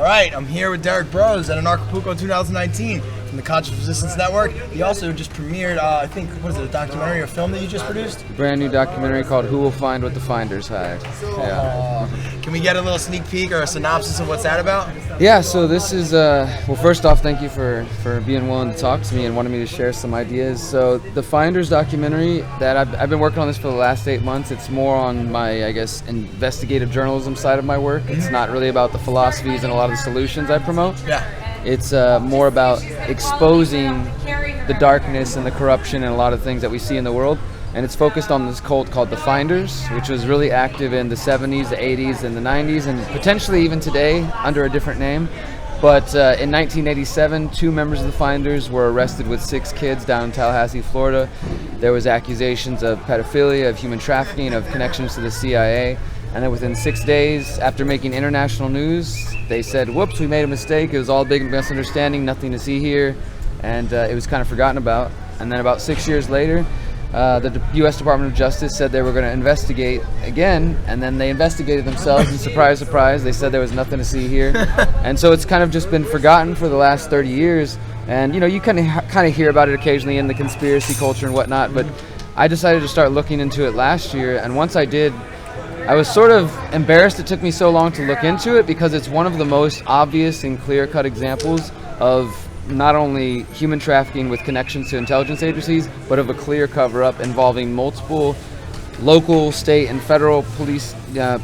right, I'm here with Derrick Broze at Anarchapulco 2019 from the Conscious Resistance Network. He also just premiered, I think, what is it, a documentary or film that you just produced? Brand new documentary called Who Will Find What the Finders Hide. Yeah. Can we get a little sneak peek or a synopsis of what's that about? Yeah, so this is, well, first off, thank you for being willing to talk to me and wanting me to share some ideas. So the Finders documentary, that I've been working on this for the last 8 months. It's more on my, I guess, investigative journalism side of my work. It's not really about the philosophies and a lot of the solutions I promote. Yeah. It's more about exposing the darkness and the corruption and a lot of things that we see in the world. And it's focused on this cult called the Finders, which was really active in the 70s, the 80s, and the 90s, and potentially even today under a different name. But in 1987, 2 members of the Finders were arrested with 6 kids down in Tallahassee, Florida. There was accusations of pedophilia, of human trafficking, of connections to the CIA. And then within 6 days, after making international news, they said, whoops, we made a mistake. It was all a big misunderstanding, nothing to see here. And it was kind of forgotten about. And then about 6 years later, the U.S. Department of Justice said they were going to investigate again, and then they investigated themselves, and surprise, surprise, they said there was nothing to see here. And so it's kind of just been forgotten for the last 30 years. And, you know, you kind of hear about it occasionally in the conspiracy culture and whatnot, but I decided to start looking into it last year, and once I did, I was sort of embarrassed it took me so long to look into it, because it's one of the most obvious and clear-cut examples of not only human trafficking with connections to intelligence agencies, but of a clear cover-up involving multiple local, state, and federal police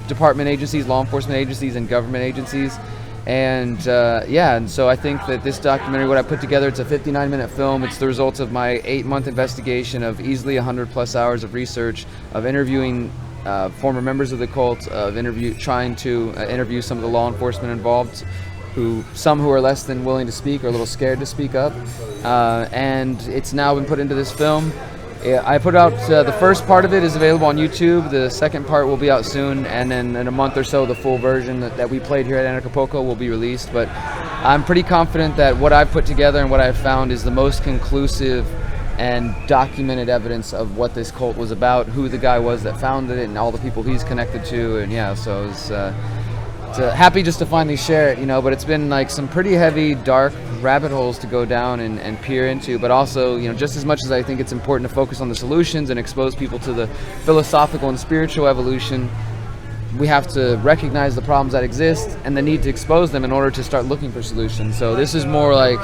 department agencies, law enforcement agencies, and government agencies. And and so I think that this documentary, what I put together, it's a 59-minute film. It's the results of my 8-month investigation of easily 100+ hours of research, of interviewing former members of the cult, of trying to interview some of the law enforcement involved, some who are less than willing to speak or a little scared to speak up, and it's now been put into this film. I put out the first part of it is available on YouTube. The second part will be out soon, and then in a month or so the full version that we played here at Anarchapulco will be released. But I'm pretty confident that what I've put together and what I've found is the most conclusive and documented evidence of what this cult was about, who the guy was that founded it, and all the people he's connected to. And yeah, so it's happy just to finally share it, you know, but it's been like some pretty heavy, dark rabbit holes to go down and peer into, but also, you know, just as much as I think it's important to focus on the solutions and expose people to the philosophical and spiritual evolution, we have to recognize the problems that exist and the need to expose them in order to start looking for solutions. So this is more like,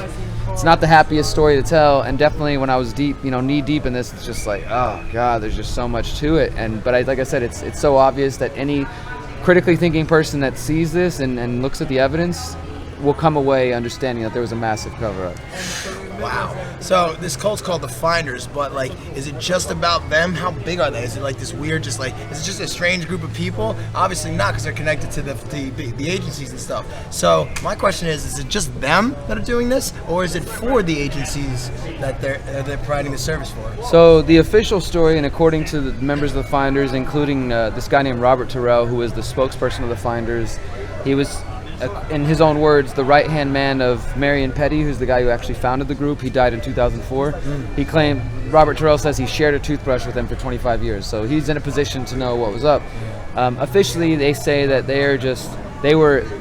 it's not the happiest story to tell, and definitely when I was knee deep in this, it's just like, oh God, there's just so much to it. But like I said, it's so obvious that any critically thinking person that sees this and looks at the evidence will come away understanding that there was a massive cover-up. Wow. So this cult's called the Finders, but like, is it just about them? How big are they? Is it like this weird, is it just a strange group of people? Obviously not, because they're connected to the agencies and stuff. So my question is it just them that are doing this, or is it for the agencies that they're providing the service for? So the official story, and according to the members of the Finders, including this guy named Robert Terrell, who is the spokesperson of the Finders, he was, in his own words, the right-hand man of Marion Petty, who's the guy who actually founded the group. He died in 2004. He claimed, Robert Terrell says he shared a toothbrush with him for 25 years, so he's in a position to know what was up. Officially, they say that they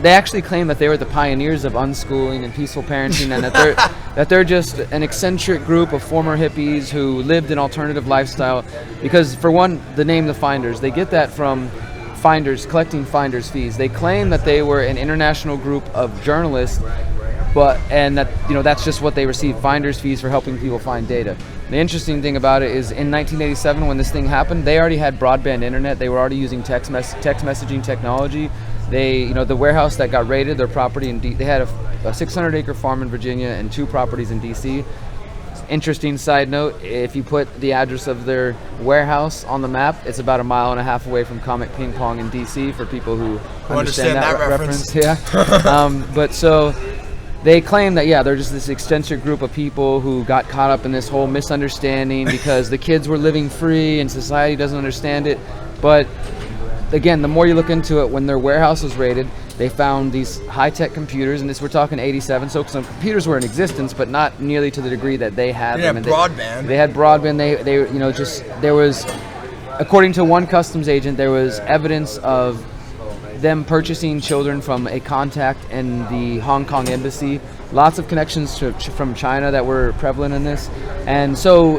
actually claim that they were the pioneers of unschooling and peaceful parenting, and that they're just an eccentric group of former hippies who lived an alternative lifestyle. Because for one, the name the Finders, they get that from Finders, collecting Finders fees. They claim that they were an international group of journalists, and that, you know, that's just what they receive, Finders fees for helping people find data. The interesting thing about it is in 1987, when this thing happened, they already had broadband internet. They were already using text messaging technology. They, you know, the warehouse that got raided, their property they had a 600-acre farm in Virginia and 2 properties in DC. Interesting side note, if you put the address of their warehouse on the map, it's about 1.5 miles away from Comic Ping Pong in DC, for people who understand that reference. Yeah. But so they claim that, yeah, they're just this eccentric group of people who got caught up in this whole misunderstanding because the kids were living free and society doesn't understand it. But again, the more you look into it, when their warehouse was raided, they found these high-tech computers, and we're talking 87, so some computers were in existence, but not nearly to the degree that they had them. Broadband. They had broadband. They you know, just, there was, according to one customs agent, there was evidence of them purchasing children from a contact in the Hong Kong embassy. Lots of connections from China that were prevalent in this. And so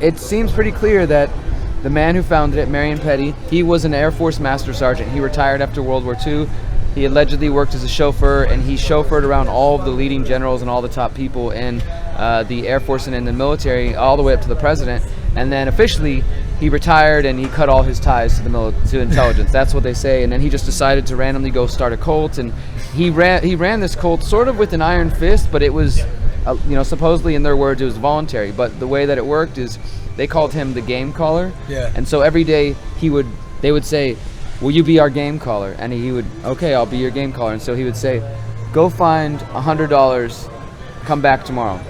it seems pretty clear that the man who founded it, Marion Petty, he was an Air Force Master Sergeant. He retired after World War II. He allegedly worked as a chauffeur, and he chauffeured around all of the leading generals and all the top people in the Air Force and in the military, all the way up to the president. And then officially, he retired and he cut all his ties to intelligence. That's what they say. And then he just decided to randomly go start a cult, and he ran this cult sort of with an iron fist, but it was, supposedly in their words, it was voluntary. But the way that it worked is they called him the game caller. Yeah. And so every day they would say, will you be our game caller? And he would, okay, I'll be your game caller. And so he would say, go find $100, come back tomorrow.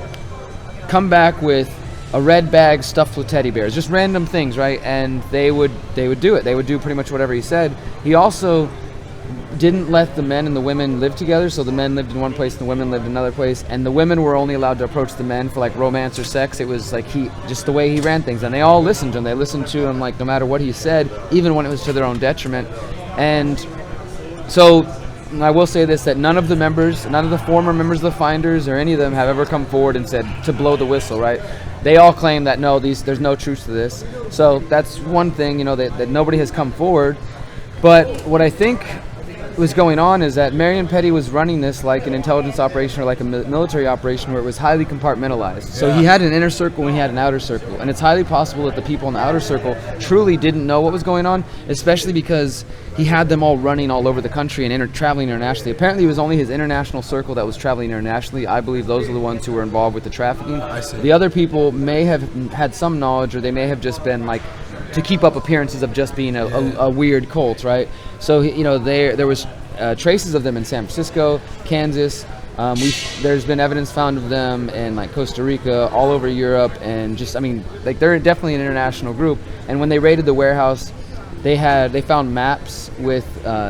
Come back with a red bag stuffed with teddy bears, just random things, right? And they would do it. They would do pretty much whatever he said. He also didn't let the men and the women live together, so the men lived in one place and the women lived in another place, and the women were only allowed to approach the men for like romance or sex. It was like just the way he ran things, and they all listened to him. They listened to him like no matter what he said, even when it was to their own detriment. And so I will say this, that none of the former members of the Finders or any of them have ever come forward and said to blow the whistle, right? They all claim that no, there's no truth to this. So that's one thing, that nobody has come forward. But what I think was going on is that Marion Petty was running this like an intelligence operation or like a military operation where it was highly compartmentalized. So he had an inner circle and he had an outer circle. And it's highly possible that the people in the outer circle truly didn't know what was going on, especially because he had them all running all over the country and traveling internationally. Apparently it was only his international circle that was traveling internationally. I believe those are the ones who were involved with the trafficking. I see. The other people may have had some knowledge, or they may have just been like to keep up appearances of just being a weird cult, right? So there was traces of them in San Francisco, Kansas. There's been evidence found of them in like Costa Rica, all over Europe, and they're definitely an international group. And when they raided the warehouse, they found maps with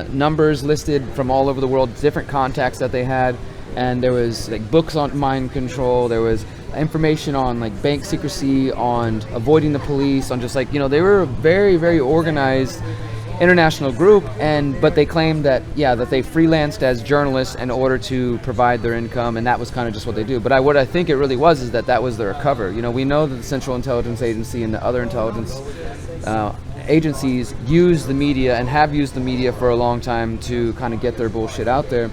numbers listed from all over the world, different contacts that they had, and there was like books on mind control. There was information on like bank secrecy, on avoiding the police, on just they were a very, very organized international group, but they claimed that they freelanced as journalists in order to provide their income, and that was kind of just what they do. But what I think it really was is that was their cover. We know that the Central Intelligence Agency and the other intelligence agencies use the media and have used the media for a long time to kind of get their bullshit out there.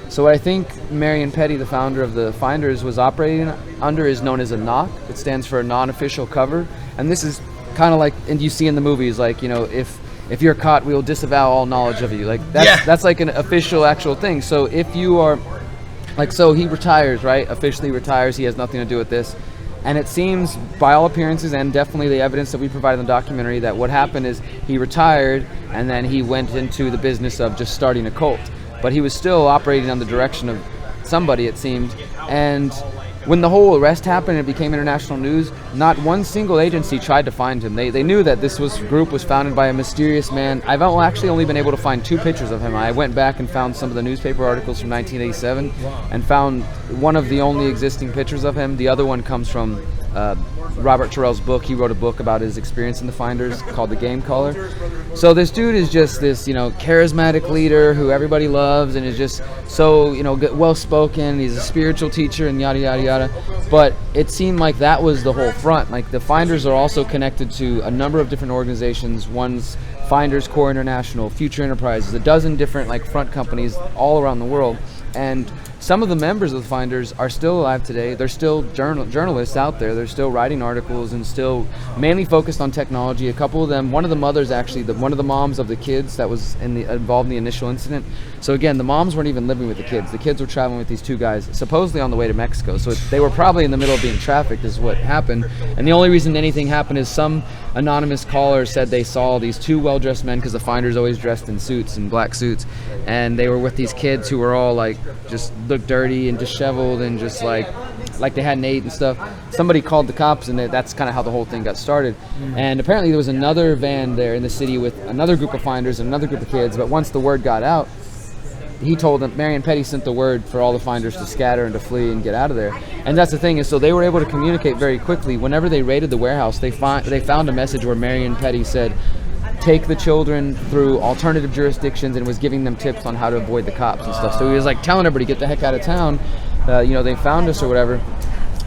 So what I think Marion Petty, the founder of the Finders, was operating under is known as a NOC. It stands for a non-official cover. And this is kind of like, and you see in the movies, like, if you're caught, we'll disavow all knowledge of you. Like that's like an official, actual thing. So if you are, so he retires, right? Officially retires. He has nothing to do with this. And it seems, by all appearances, and definitely the evidence that we provided in the documentary, that what happened is he retired and then he went into the business of just starting a cult. But he was still operating on the direction of somebody, it seemed. And when the whole arrest happened and it became international news, not one single agency tried to find him. They knew that this group was founded by a mysterious man. I've actually only been able to find 2 pictures of him. I went back and found some of the newspaper articles from 1987 and found one of the only existing pictures of him. The other one comes from Robert Terrell's book. He wrote a book about his experience in the Finders called The Game Caller. So this dude is just this, charismatic leader who everybody loves and is just so, well-spoken. He's a spiritual teacher and yada, yada, yada. But it seemed like that was the whole front. Like the Finders are also connected to a number of different organizations. One's Finders Corps International, Future Enterprises, a dozen different front companies all around the world. And some of the members of the Finders are still alive today. They're still journalists out there. They're still writing articles and still mainly focused on technology. A couple of them, one of the mothers actually, one of the moms of the kids that was involved in the initial incident. So again, the moms weren't even living with the kids. The kids were traveling with these 2 guys, supposedly on the way to Mexico. So they were probably in the middle of being trafficked is what happened. And the only reason anything happened is some anonymous caller said they saw these 2 well-dressed men, because the Finders always dressed in suits, in black suits, and they were with these kids who were all just looked dirty and disheveled and just like they hadn't ate and stuff. Somebody called the cops, and that's kind of how the whole thing got started. And apparently there was another van there in the city with another group of Finders and another group of kids, but once the word got out, he told them, Marion Petty sent the word for all the Finders to scatter and to flee and get out of there. And that's the thing, is so they were able to communicate very quickly. Whenever they raided the warehouse, they found a message where Marion Petty said, take the children through alternative jurisdictions and was giving them tips on how to avoid the cops and stuff. So he was like telling everybody, get the heck out of town. They found us or whatever.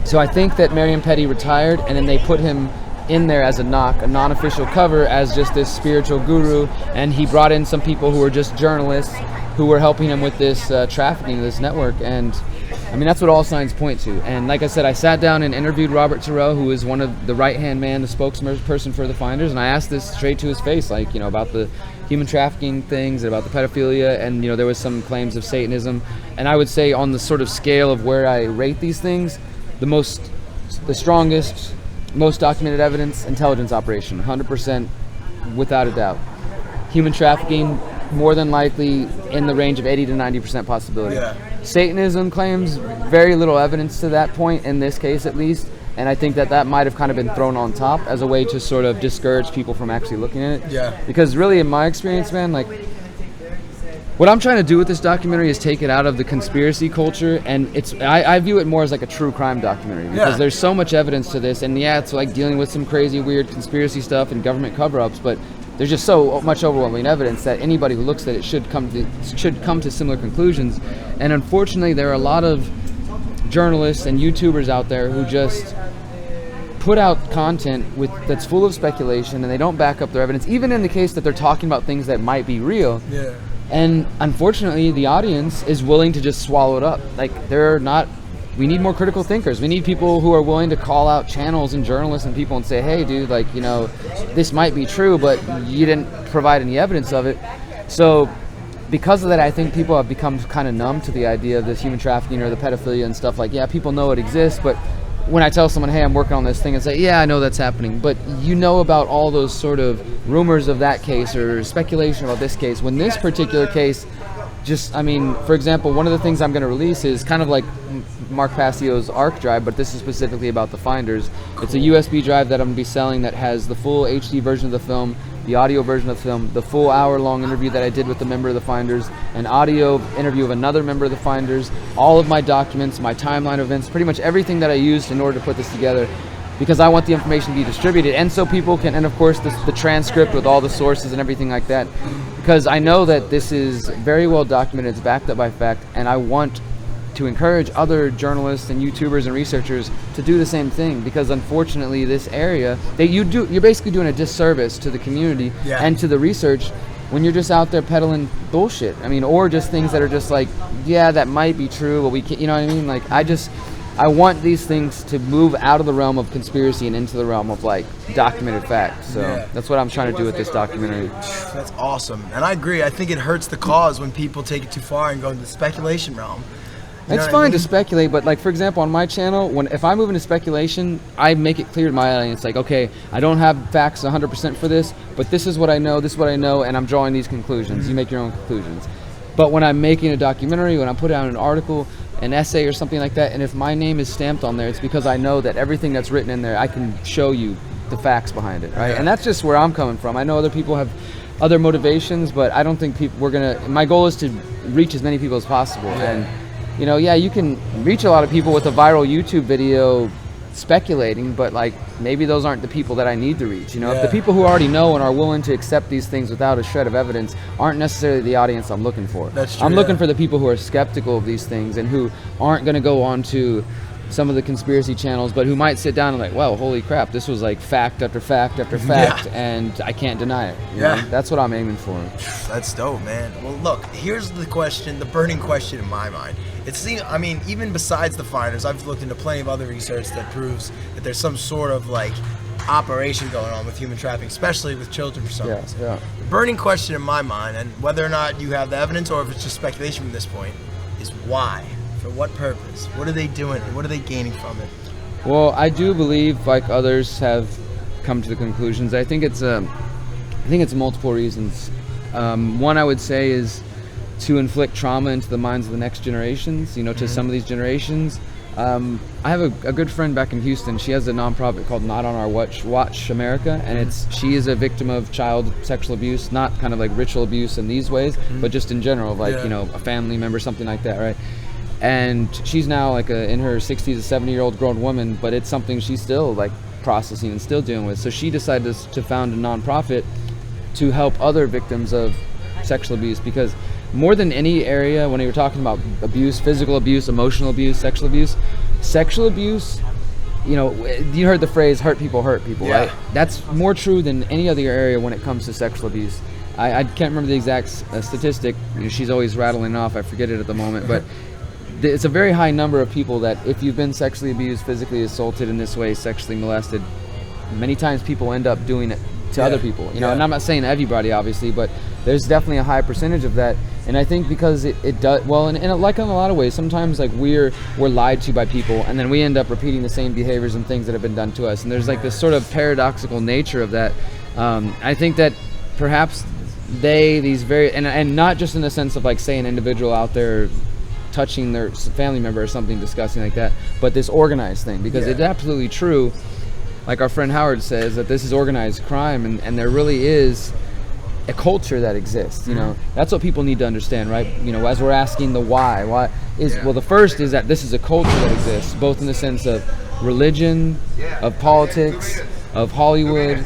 So I think that Marion Petty retired, and then they put him in there as a non-official cover, as just this spiritual guru, and he brought in some people who were just journalists who were helping him with this trafficking, this network. And I mean, that's what all signs point to. And like I said, I sat down and interviewed Robert Terrell, who is one of the right-hand man, the spokesperson for the Finders, and I asked this straight to his face, like, about the human trafficking things, about the pedophilia, and there was some claims of Satanism. And I would say on the sort of scale of where I rate these things, the strongest, most documented evidence, intelligence operation, 100% without a doubt. Human trafficking, more than likely in the range of 80 to 90% possibility. Yeah. Satanism claims, very little evidence to that point, in this case at least, and I think that might have kind of been thrown on top as a way to sort of discourage people from actually looking at it. Yeah. Because really, in my experience, man, like, what I'm trying to do with this documentary is take it out of the conspiracy culture, and I view it more as like a true crime documentary, because there's so much evidence to this, and it's like dealing with some crazy, weird conspiracy stuff and government cover-ups, but there's just so much overwhelming evidence that anybody who looks at it should come to similar conclusions. And unfortunately, there are a lot of journalists and YouTubers out there who just put out content that's full of speculation, and they don't back up their evidence, even in the case that they're talking about things that might be real. Yeah. And unfortunately, the audience is willing to just swallow it up. Like, we need more critical thinkers. We need people who are willing to call out channels and journalists and people and say, hey, dude, like, this might be true, but you didn't provide any evidence of it. So because of that, I think people have become kind of numb to the idea of this human trafficking or the pedophilia and stuff. Like, yeah, people know it exists, but when I tell someone, hey, I'm working on this thing, and say, yeah, I know that's happening, but about all those sort of rumors of that case or speculation about this case, when this particular case for example, one of the things I'm going to release is kind of like Mark Passio's ARC drive, but this is specifically about the Finders. It's a USB drive that I'm going to be selling that has the full HD version of the film, the audio version of the film, the full hour-long interview that I did with a member of the Finders, an audio interview of another member of the Finders, all of my documents, my timeline of events, pretty much everything that I used in order to put this together, because I want the information to be distributed, and so people can, and of course the transcript with all the sources and everything like that, because I know that this is very well documented, it's backed up by fact, and I want to encourage other journalists and YouTubers and researchers to do the same thing, because unfortunately this area, you're basically doing a disservice to the community and to the research when you're just out there peddling bullshit. I mean, or just things that are just like, yeah, that might be true, but we can't, you know what I mean? Like, I want these things to move out of the realm of conspiracy and into the realm of like documented fact. So that's what I'm trying to do with this documentary. That's awesome. And I agree. I think it hurts the cause when people take it too far and go into the speculation realm. It's fine to speculate, but like, for example, on my channel, if I move into speculation, I make it clear to my audience, like, okay, I don't have facts 100% for this, but this is what I know, and I'm drawing these conclusions. You make your own conclusions. But when I'm making a documentary, when I'm putting out an article, an essay or something like that, and if my name is stamped on there, it's because I know that everything that's written in there, I can show you the facts behind it, right? And that's just where I'm coming from. I know other people have other motivations, but I don't think my goal is to reach as many people as possible. And you can reach a lot of people with a viral YouTube video speculating, but like, maybe those aren't the people that I need to reach. If the people who already know and are willing to accept these things without a shred of evidence aren't necessarily the audience I'm looking for. That's true. I'm looking for the people who are skeptical of these things and who aren't going to go on to some of the conspiracy channels, but who might sit down and like, wow, holy crap, this was like fact after fact after fact, and I can't deny it. You know? That's what I'm aiming for. That's dope, man. Well, look, here's the question, the burning question in my mind. Even besides the Finders, I've looked into plenty of other research that proves that there's some sort of like operation going on with human trafficking, especially with children for some reason. The burning question in my mind, and whether or not you have the evidence or if it's just speculation from this point, is why? For what purpose? What are they doing? What are they gaining from it? Well, I do believe, like others have come to the conclusions, I think it's multiple reasons. One, I would say, is to inflict trauma into the minds of the next generations, to some of these generations. I have a good friend back in Houston. She has a nonprofit called Not On Our Watch America, and she is a victim of child sexual abuse, not kind of like ritual abuse in these ways, but just in general, like, a family member, something like that, right? And she's now like in her 60s, a 70-year-old grown woman, but it's something she's still like processing and still dealing with. So she decided to found a nonprofit to help other victims of sexual abuse, because more than any area, when you're talking about abuse, physical abuse, emotional abuse, sexual abuse, you know, you heard the phrase hurt people, right? That's more true than any other area when it comes to sexual abuse. I can't remember the exact statistic. You know, she's always rattling off. I forget it at the moment, but it's a very high number of people that if you've been sexually abused, physically assaulted in this way, sexually molested, many times people end up doing it to other people. You know, and I'm not saying everybody, obviously, but there's definitely a high percentage of that. And I think because it does, well, and like in a lot of ways, sometimes like we're lied to by people, and then we end up repeating the same behaviors and things that have been done to us. And there's like this sort of paradoxical nature of that. I think that perhaps these very, and not just in the sense of like say an individual out there touching their family member or something disgusting like that, but this organized thing, because it's absolutely true, like our friend Howard says, that this is organized crime, and there really is a culture that exists. You know, that's what people need to understand, right? You know, as we're asking the why is, well, the first is that this is a culture that exists, both in the sense of religion, of politics, of Hollywood.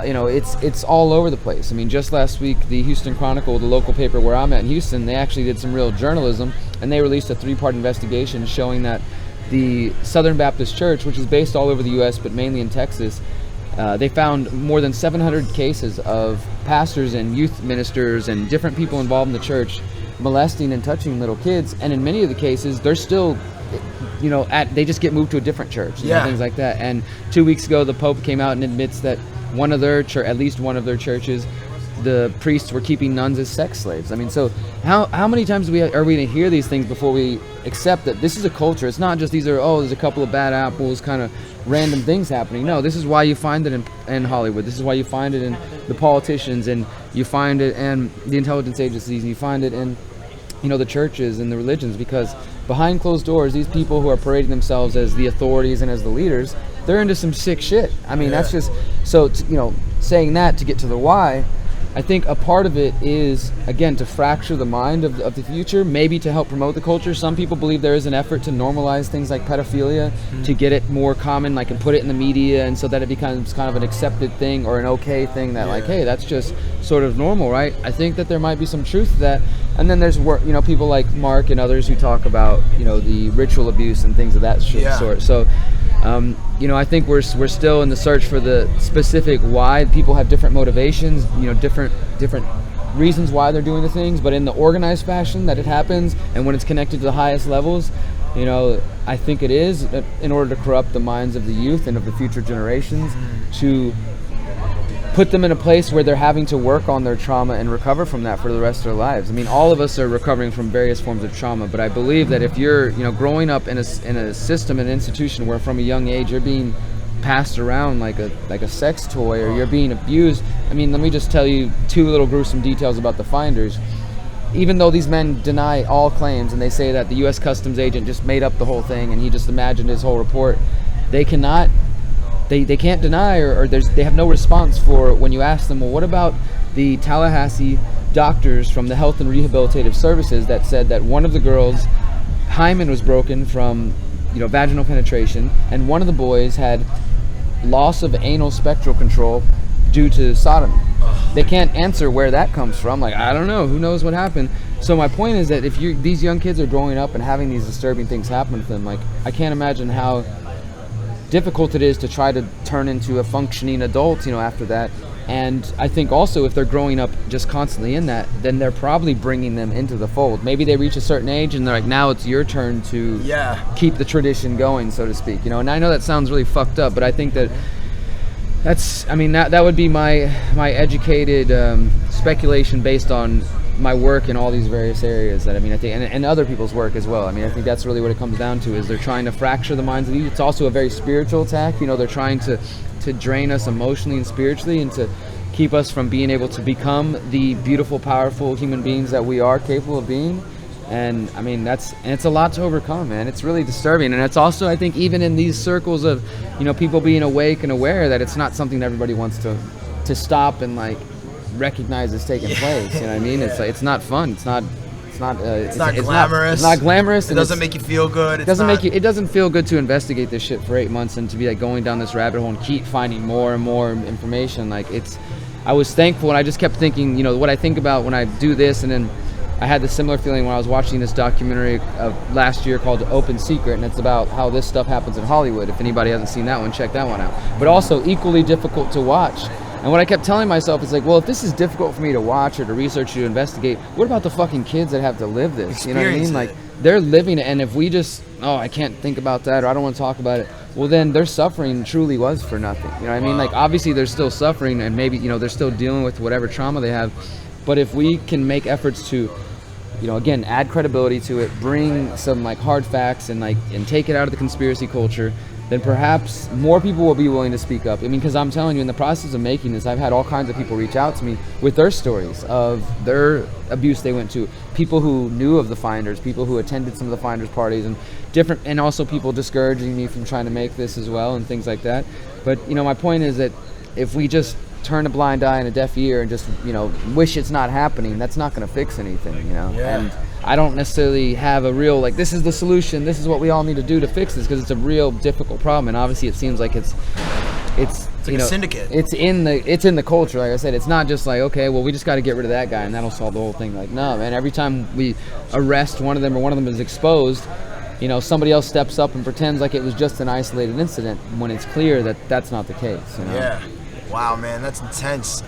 You know, it's all over the place. I mean, just last week, the Houston Chronicle, the local paper where I'm at in Houston, they actually did some real journalism, and they released a 3-part investigation showing that the Southern Baptist Church, which is based all over the U.S. but mainly in Texas, they found more than 700 cases of pastors and youth ministers and different people involved in the church molesting and touching little kids. And in many of the cases, they're still, you know, they just get moved to a different church, you know, things like that. And 2 weeks ago, the Pope came out and admits that at least one of their churches, the priests were keeping nuns as sex slaves. I mean, so how many times are we going to hear these things before we accept that this is a culture? It's not just there's a couple of bad apples, kind of random things happening. No, this is why you find it in Hollywood. This is why you find it in the politicians, and you find it in the intelligence agencies, and you find it in, you know, the churches and the religions, because behind closed doors, these people who are parading themselves as the authorities and as the leaders, they're into some sick shit. I mean, that's just, so, you know, saying that to get to the why, I think a part of it is, again, to fracture the mind of the future, maybe to help promote the culture. Some people believe there is an effort to normalize things like pedophilia, to get it more common, like, and put it in the media, and so that it becomes kind of an accepted thing or an okay thing that, like, hey, that's just sort of normal, right? I think that there might be some truth to that. And then there's, you know, people like Mark and others who talk about, you know, the ritual abuse and things of that sort. So, you know, I think we're still in the search for the specific why. People have different motivations, you know, different reasons why they're doing the things, but in the organized fashion that it happens, and when it's connected to the highest levels, you know, I think it is in order to corrupt the minds of the youth and of the future generations, to put them in a place where they're having to work on their trauma and recover from that for the rest of their lives. I mean, all of us are recovering from various forms of trauma, but I believe that if you're, you know, growing up in a system, an institution where from a young age you're being passed around like a sex toy, or you're being abused. I mean, let me just tell you 2 little gruesome details about the finders. Even though these men deny all claims, and they say that the U.S. Customs agent just made up the whole thing and he just imagined his whole report, they can't deny, or they have no response for when you ask them, well, what about the Tallahassee doctors from the Health and Rehabilitative Services that said that one of the girls' hymen was broken from, you know, vaginal penetration, and one of the boys had loss of anal spectral control due to sodomy? They can't answer where that comes from. Like, I don't know, who knows what happened. So my point is that if these young kids are growing up and having these disturbing things happen to them, like, I can't imagine how difficult it is to try to turn into a functioning adult, you know, after that. And I think also if they're growing up just constantly in that, then they're probably bringing them into the fold. Maybe they reach a certain age and they're like, now it's your turn to keep the tradition going, so to speak, you know. And I know that sounds really fucked up, but I think that would be my educated speculation based on my work in all these various areas that, I mean, I think, and other people's work as well. I mean, I think that's really what it comes down to, is they're trying to fracture the minds of these. It's also a very spiritual attack. You know, they're trying to drain us emotionally and spiritually, and to keep us from being able to become the beautiful, powerful human beings that we are capable of being. And I mean, it's a lot to overcome, man. It's really disturbing. And it's also, I think, even in these circles of, you know, people being awake and aware, that it's not something that everybody wants to stop and like recognize is taking place. You know what I mean? It's not fun. It's not glamorous. It's not glamorous. It doesn't make you feel good. It doesn't feel good to investigate this shit for 8 months and to be like going down this rabbit hole and keep finding more and more information. Like, I was thankful, and I just kept thinking, you know, what I think about when I do this, and then I had the similar feeling when I was watching this documentary of last year called Open Secret, and it's about how this stuff happens in Hollywood. If anybody hasn't seen that one, check that one out. But also equally difficult to watch. And what I kept telling myself is like, well, if this is difficult for me to watch or to research or to investigate, what about the fucking kids that have to live this? You know what I mean? Like, they're living it, and if we just, oh, I can't think about that, or I don't want to talk about it, well, then their suffering truly was for nothing. You know what I mean? Like, obviously they're still suffering, and maybe, you know, they're still dealing with whatever trauma they have. But if we can make efforts to, you know, again, add credibility to it, bring some like hard facts and take it out of the conspiracy culture, then perhaps more people will be willing to speak up. I mean, because I'm telling you, in the process of making this, I've had all kinds of people reach out to me with their stories of their abuse they went to, people who knew of the Finders, people who attended some of the Finders parties, and different, and also people discouraging me from trying to make this as well, and things like that. But, you know, my point is that if we just turn a blind eye and a deaf ear and just, you know, wish it's not happening, that's not going to fix anything, you know. Yeah. And I don't necessarily have a real, like, this is the solution, this is what we all need to do to fix this, because it's a real difficult problem, and obviously it seems like it's like, you know, a syndicate. It's in the culture. Like I said, it's not just like, okay, well, we just got to get rid of that guy and that'll solve the whole thing. Like, no, man, every time we arrest one of them or one of them is exposed, you know, somebody else steps up and pretends like it was just an isolated incident when it's clear that that's not the case, you know? Yeah. Wow, man, that's intense.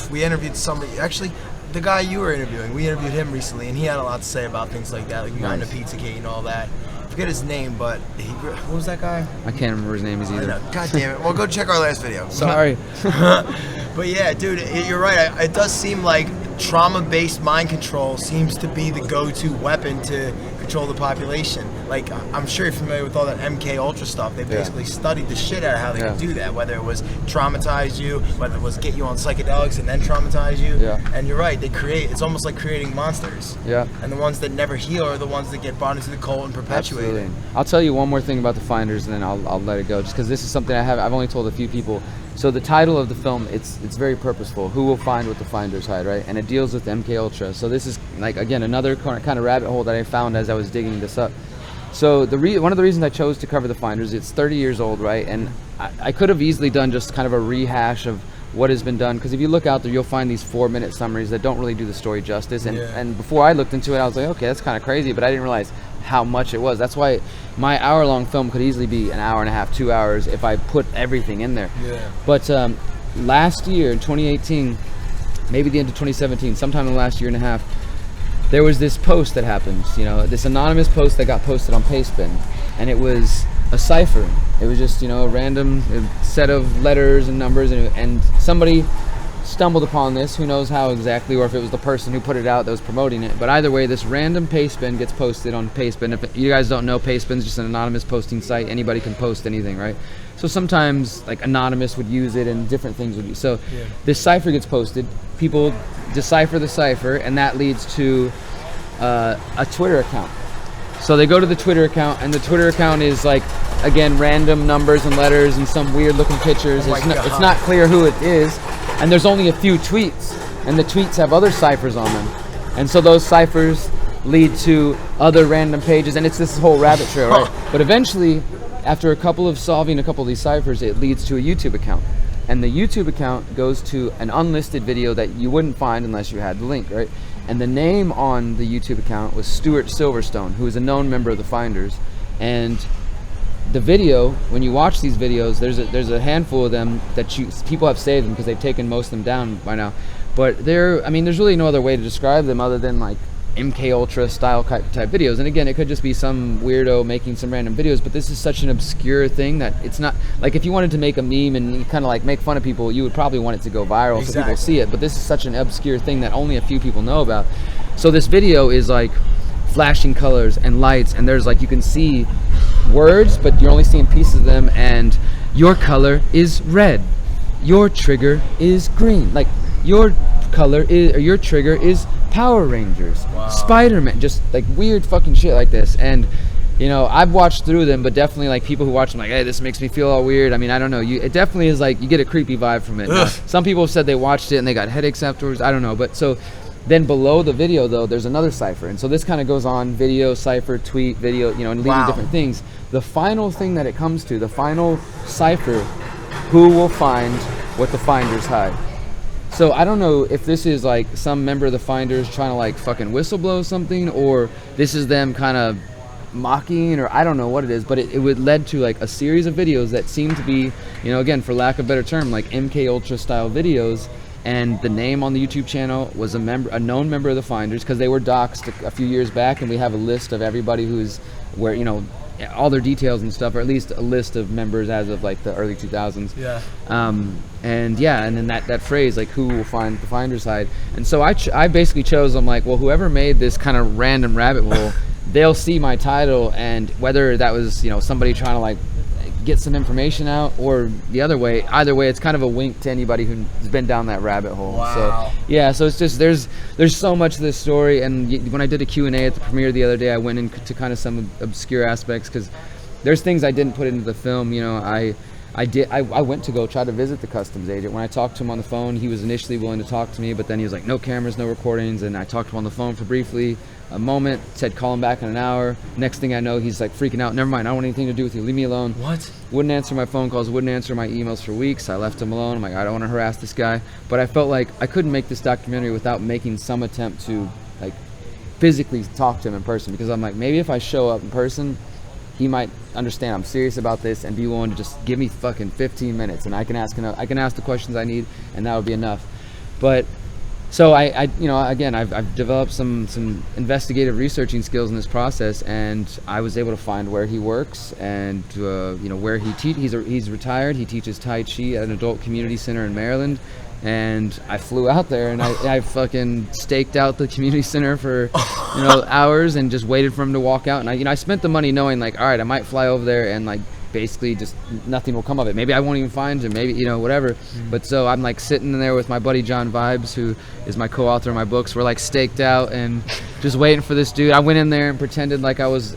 We interviewed somebody, actually, the guy you were interviewing, we interviewed him recently, and he had a lot to say about things like that, like behind the Pizzagate and all that. I forget his name, but what was that guy? I can't remember his name either. God damn it. Well, go check our last video. Sorry. But yeah, dude, you're right. It does seem like trauma-based mind control seems to be the go-to weapon to control the population. Like, I'm sure you're familiar with all that MK Ultra stuff. They basically studied the shit out of how they could do that, whether it was traumatize you, whether it was get you on psychedelics and then traumatize you. Yeah. And you're right, it's almost like creating monsters. Yeah. And the ones that never heal are the ones that get brought into the cult and perpetuated. Absolutely. I'll tell you one more thing about the Finders, and then I'll let it go, just because this is something I've only told a few people. So the title of the film, it's very purposeful. Who will find what the Finders hide, right? And it deals with MK Ultra. So this is, like, again, another kind of rabbit hole that I found as I was digging this up. So one of the reasons I chose to cover the Finders, it's 30 years old, right? And I could have easily done just kind of a rehash of what has been done, because if you look out there, you'll find these 4-minute summaries that don't really do the story justice. And before I looked into it, I was like, okay, that's kind of crazy, but I didn't realize how much it was. That's why my hour-long film could easily be an hour and a half, 2 hours if I put everything in there. Yeah. But last year, in 2018, maybe the end of 2017, sometime in the last year and a half, there was this post that happened, you know, this anonymous post that got posted on Pastebin, and it was a cipher. It was just, you know, a random set of letters and numbers, and somebody stumbled upon this, who knows how exactly, or if it was the person who put it out that was promoting it. But either way, this random Pastebin gets posted on Pastebin. If you guys don't know, Pastebin's just an anonymous posting site. Anybody can post anything, right? So sometimes, like, Anonymous would use it and different things would use. So this cipher gets posted, people decipher the cipher, and that leads to a Twitter account. So they go to the Twitter account, and the Twitter account is, like, again, random numbers and letters and some weird looking pictures. It's not clear who it is, and there's only a few tweets, and the tweets have other ciphers on them, and so those ciphers lead to other random pages, and it's this whole rabbit trail, right? But eventually, after solving a couple of these ciphers, it leads to a YouTube account, and the YouTube account goes to an unlisted video that you wouldn't find unless you had the link, right? And the name on the YouTube account was Stuart Silverstone, who is a known member of the Finders. And the video, when you watch these videos, there's a handful of them that people have saved them because they've taken most of them down by now. But there's really no other way to describe them other than like MK Ultra style type videos. And again, it could just be some weirdo making some random videos, but this is such an obscure thing that it's not like, if you wanted to make a meme and kind of like make fun of people, you would probably want it to go viral so people see it. But this is such an obscure thing that only a few people know about. So this video is like flashing colors and lights, and there's like, you can see words, but you're only seeing pieces of them, and your color is red, your trigger is green, like your color is, or your trigger is Power Rangers, Spider-Man, just like weird fucking shit like this. And you know, I've watched through them, but definitely like people who watch them like, hey, this makes me feel all weird. I mean, I don't know, it definitely is like, you get a creepy vibe from it. Now, some people have said they watched it and they got headaches afterwards, I don't know. But so then below the video though, there's another cipher, and so this kind of goes on: video, cipher, tweet, video, you know, and leading different things. The final thing that it comes to, the final cipher, who will find what the Finders hide. So I don't know if this is like some member of the Finders trying to like fucking whistleblow something, or this is them kind of mocking, or I don't know what it is, but it would led to like a series of videos that seemed to be, you know, again, for lack of a better term, like MK Ultra style videos. And the name on the YouTube channel was a known member of the Finders, because they were doxxed a few years back, and we have a list of everybody who's where, you know, all their details and stuff, or at least a list of members as of like the early 2000s. Yeah. And then that phrase, like, who will find the Finders hide? And so I basically chose, I'm like, well, whoever made this kind of random rabbit hole, they'll see my title, and whether that was, you know, somebody trying to like get some information out, or the other way, either way, it's kind of a wink to anybody who's been down that rabbit hole. Wow. So yeah, so it's just there's so much to this story. And when I did a Q&A at the premiere the other day, I went into kind of some obscure aspects, because there's things I didn't put into the film. You know, I went to go try to visit the customs agent. When I talked to him on the phone, he was initially willing to talk to me, but then he was like, no cameras, no recordings. And I talked to him on the phone for briefly a moment, said call him back in an hour. Next thing I know, he's like freaking out. Never mind, I don't want anything to do with you, leave me alone. What? Wouldn't answer my phone calls, wouldn't answer my emails for weeks. I left him alone. I'm like, I don't want to harass this guy. But I felt like I couldn't make this documentary without making some attempt to like physically talk to him in person, because I'm like, maybe if I show up in person, he might understand I'm serious about this and be willing to just give me fucking 15 minutes, and I can ask the questions I need, and that would be enough. But so I you know, again, I've developed some investigative researching skills in this process, and I was able to find where he works, and you know, where he he's retired. He teaches Tai Chi at an adult community center in Maryland. And I flew out there, and I fucking staked out the community center for, you know, hours, and just waited for him to walk out. And I spent the money knowing, like, all right, I might fly over there and like basically just nothing will come of it. Maybe I won't even find him, maybe, you know, whatever. But so I'm like sitting in there with my buddy John Vibes, who is my co-author of my books. We're like staked out and just waiting for this dude. I went in there and pretended like I was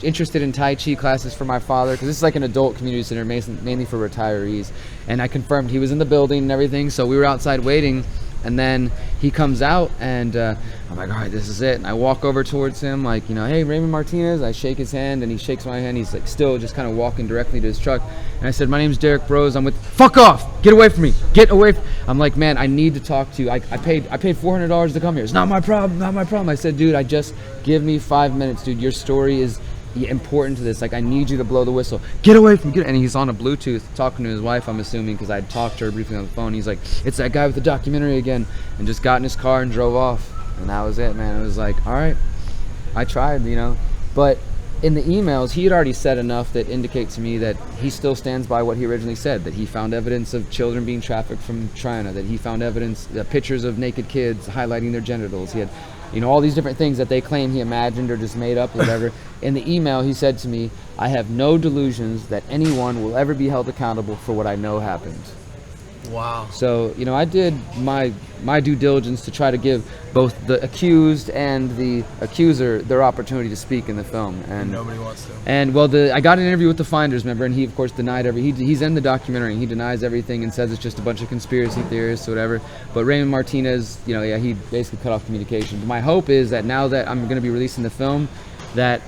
interested in Tai Chi classes for my father, because this is like an adult community center mainly for retirees. And I confirmed he was in the building and everything, so we were outside waiting, and then he comes out, and I'm like, all right, this is it. And I walk over towards him, like, you know, hey, Raymond Martinez. I shake his hand, and he shakes my hand. He's like still just kind of walking directly to his truck, and I said, my name's Derrick Broze. I'm with, fuck off, get away from me, get away I'm like, man, I need to talk to you. I paid $400 to come here. It's not my problem. I said, dude, just give me 5 minutes, dude. Your story is important to this. Like, I need you to blow the whistle. Get away from me. And he's on a Bluetooth talking to his wife, I'm assuming, because I talked to her briefly on the phone. He's like, it's that guy with the documentary again, and just got in his car and drove off. And that was it, man. It was like, all right, I tried, you know. But in the emails, he had already said enough that indicates to me that he still stands by what he originally said, that he found evidence of children being trafficked from China, that he found evidence, pictures of naked kids highlighting their genitals. He had, you know, all these different things that they claim he imagined or just made up or whatever. In the email, he said to me, I have no delusions that anyone will ever be held accountable for what I know happened. Wow. So, you know, I did my due diligence to try to give both the accused and the accuser their opportunity to speak in the film. And nobody wants to. And well, I got an interview with the Finders member, and he of course denied he's in the documentary, and he denies everything and says it's just a bunch of conspiracy theorists or whatever. But Raymond Martinez, you know, yeah, he basically cut off communication. But my hope is that now that I'm going to be releasing the film, that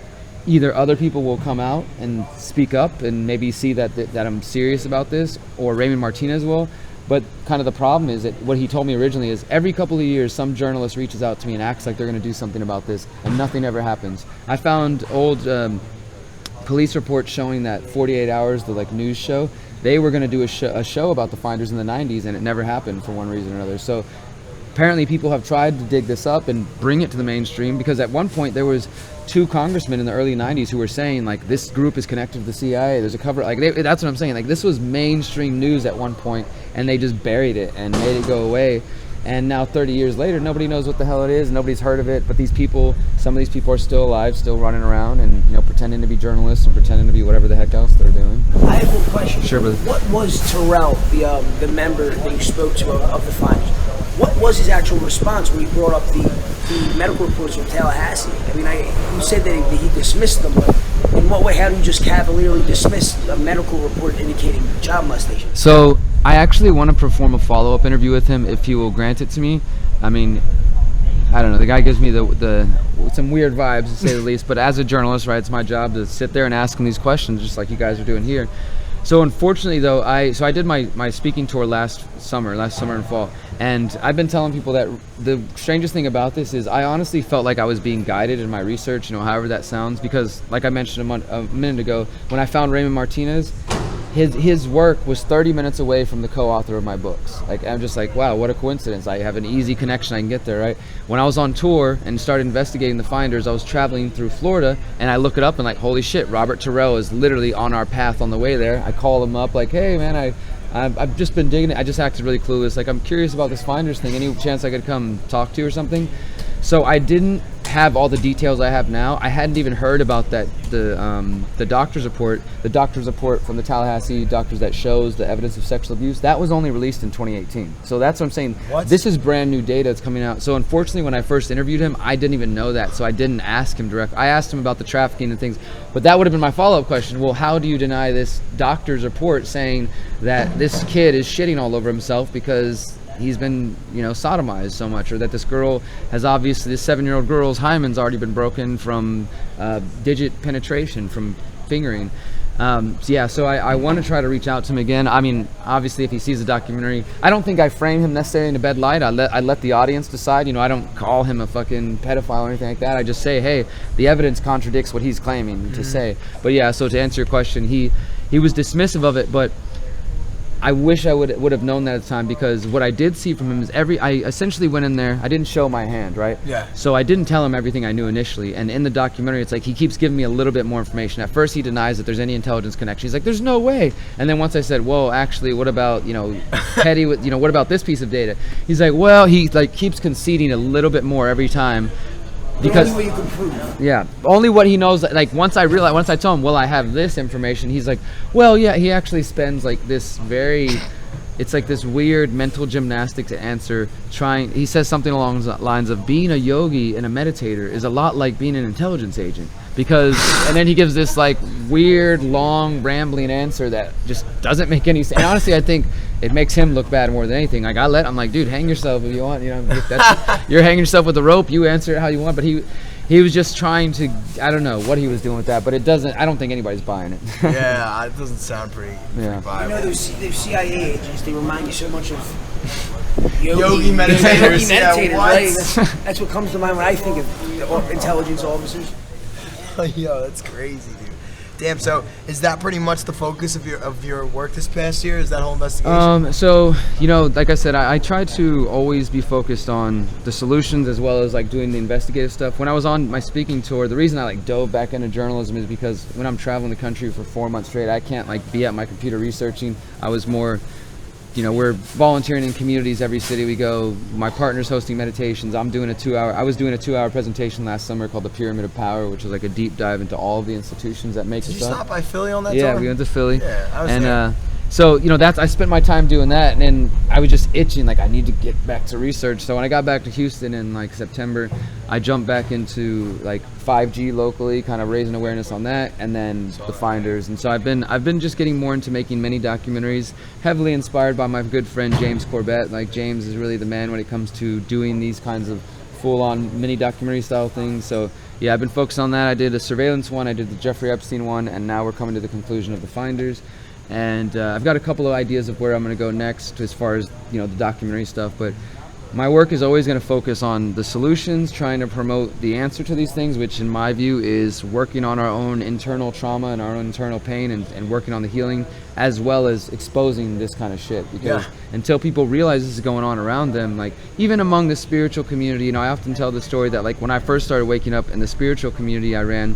either other people will come out and speak up and maybe see that I'm serious about this, or Raymond Martinez will. But kind of the problem is that what he told me originally is every couple of years some journalist reaches out to me and acts like they're going to do something about this, and nothing ever happens. I found old police reports showing that 48 Hours, the like news show, they were going to do a show about the Finders in the 90s, and it never happened for one reason or another. So apparently people have tried to dig this up and bring it to the mainstream, because at one point there was 2 congressmen in the early 90s who were saying, like, this group is connected to the CIA, there's a cover, like, that's what I'm saying, like, this was mainstream news at one point, and they just buried it and made it go away. And now 30 years later, nobody knows what the hell it is, nobody's heard of it, but these people, some of these people are still alive, still running around, and, you know, pretending to be journalists and pretending to be whatever the heck else they're doing. I have one question. Sure, brother. What was Terrell, the member that you spoke to of the Finders, what was his actual response when he brought up the medical reports from Tallahassee? I mean, you said that he dismissed them, but in what way? How do you just cavalierly dismiss a medical report indicating child molestation? So I actually want to perform a follow-up interview with him if he will grant it to me. I mean, I don't know. The guy gives me some weird vibes, to say the least. But as a journalist, right, it's my job to sit there and ask him these questions, just like you guys are doing here. So unfortunately though, I did my speaking tour last summer and fall, and I've been telling people that the strangest thing about this is I honestly felt like I was being guided in my research, however that sounds, because like I mentioned a minute ago, when I found Raymond Martinez, his work was 30 minutes away from the co-author of my books. Like, I'm just like, wow, what a coincidence. I have an easy connection, I can get there, right? When I was on tour and started investigating the finders, I was traveling through Florida, and I look it up and like, holy shit, Robert Terrell is literally on our path on the way there. I call him up like, hey man, I've just been digging it. I just acted really clueless. Like, I'm curious about this finders thing. Any chance I could come talk to you or something? So I didn't have all the details I have now. I hadn't even heard about that the doctor's report from the Tallahassee doctors that shows the evidence of sexual abuse. That was only released in 2018. So that's what I'm saying. What? This is brand new data that's coming out. So unfortunately, when I first interviewed him, I didn't even know that. So I didn't ask him directly. I asked him about the trafficking and things, but that would have been my follow-up question. Well, how do you deny this doctor's report saying that this kid is shitting all over himself because he's been, sodomized so much, or that this girl has obviously, this 7-year-old girl's hymen's already been broken from digit penetration, from fingering. So I want to try to reach out to him again. I mean, obviously, if he sees the documentary, I don't think I frame him necessarily in a bad light. I let the audience decide. I don't call him a fucking pedophile or anything like that. I just say, hey, the evidence contradicts what he's claiming to say. But yeah, so to answer your question, he was dismissive of it, but I wish I would have known that at the time, because what I did see from him is I essentially went in there, I didn't show my hand, right? Yeah. So I didn't tell him everything I knew initially, and in the documentary it's like he keeps giving me a little bit more information. At first he denies that there's any intelligence connection. He's like, there's no way. And then once I said, well, actually, what about, Petty, what about this piece of data? He's like, well, he like keeps conceding a little bit more every time. Because only what you can prove. Yeah, only what he knows. Like once I tell him, well, I have this information, he's like, well, yeah, he actually spends like this it's like this weird mental gymnastics answer he says something along the lines of being a yogi and a meditator is a lot like being an intelligence agent, and then he gives this like weird, long, rambling answer that just doesn't make any sense. And honestly, I think it makes him look bad more than anything. Like I'm like, dude, hang yourself if you want. You're hanging yourself with the rope. You answer it how you want. But he was just trying to. I don't know what he was doing with that, but it doesn't. I don't think anybody's buying it. Yeah, it doesn't sound pretty viable. Those CIA agents, they remind you so much of yogi meditators. Yeah, right? That's what comes to mind when I think of intelligence officers. Yo, that's crazy, dude. Damn. So, is that pretty much the focus of your work this past year? Is that whole investigation? So like I said, I try to always be focused on the solutions as well as like doing the investigative stuff. When I was on my speaking tour, the reason I like dove back into journalism is because when I'm traveling the country for 4 months straight, I can't like be at my computer researching. I was more. We're volunteering in communities every city we go. My partner's hosting meditations. I was doing a 2-hour presentation last summer called The Pyramid of Power, which was like a deep dive into all of the institutions that make us up. Did you stop by Philly on that tour? Yeah, we went to Philly. Yeah, I was there. So, I spent my time doing that, and I was just itching, like I need to get back to research. So when I got back to Houston in like September, I jumped back into like 5G locally, kind of raising awareness on that, and then the finders. And so I've been just getting more into making mini documentaries, heavily inspired by my good friend James Corbett. Like James is really the man when it comes to doing these kinds of full-on mini documentary style things. So yeah, I've been focused on that. I did a surveillance one, I did the Jeffrey Epstein one, and now we're coming to the conclusion of the finders. And I've got a couple of ideas of where I'm going to go next as far as the documentary stuff, but my work is always going to focus on the solutions, trying to promote the answer to these things, which in my view is working on our own internal trauma and our own internal pain, and working on the healing, as well as exposing this kind of shit. Because until people realize this is going on around them, like even among the spiritual community, I often tell the story that like when I first started waking up in the spiritual community I ran,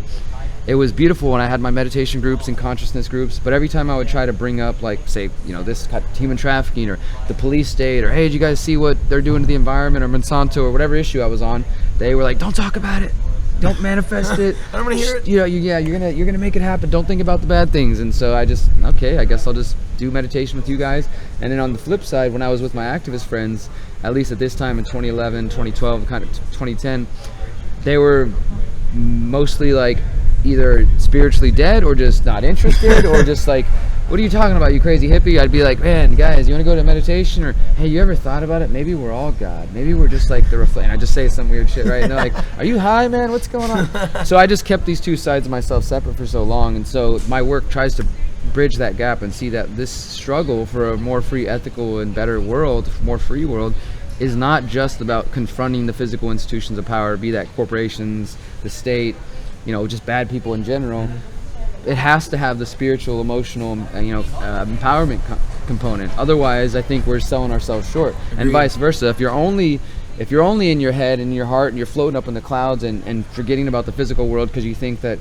it was beautiful when I had my meditation groups and consciousness groups, but every time I would try to bring up, like, say, this human trafficking or the police state, or hey, did you guys see what they're doing to the environment, or Monsanto, or whatever issue I was on, they were like, don't talk about it, don't manifest it. I don't want to hear it. You're gonna make it happen. Don't think about the bad things. And so I guess I'll just do meditation with you guys. And then on the flip side, when I was with my activist friends, at least at this time in 2011, 2012, kind of 2010, they were mostly like either spiritually dead or just not interested, or just like, what are you talking about, you crazy hippie? I'd be like, man, guys, you want to go to meditation? Or hey, you ever thought about it? Maybe we're all God. Maybe we're just like the reflection. I just say some weird shit, right? And they're like, are you high, man? What's going on? So I just kept these two sides of myself separate for so long, and so my work tries to bridge that gap and see that this struggle for a more free, ethical, and better world, more free world, is not just about confronting the physical institutions of power, be that corporations, the state, just bad people in general. It has to have the spiritual, emotional, empowerment component. Otherwise, I think we're selling ourselves short. Agreed. And vice versa. If you're only in your head and your heart and you're floating up in the clouds and forgetting about the physical world because you think that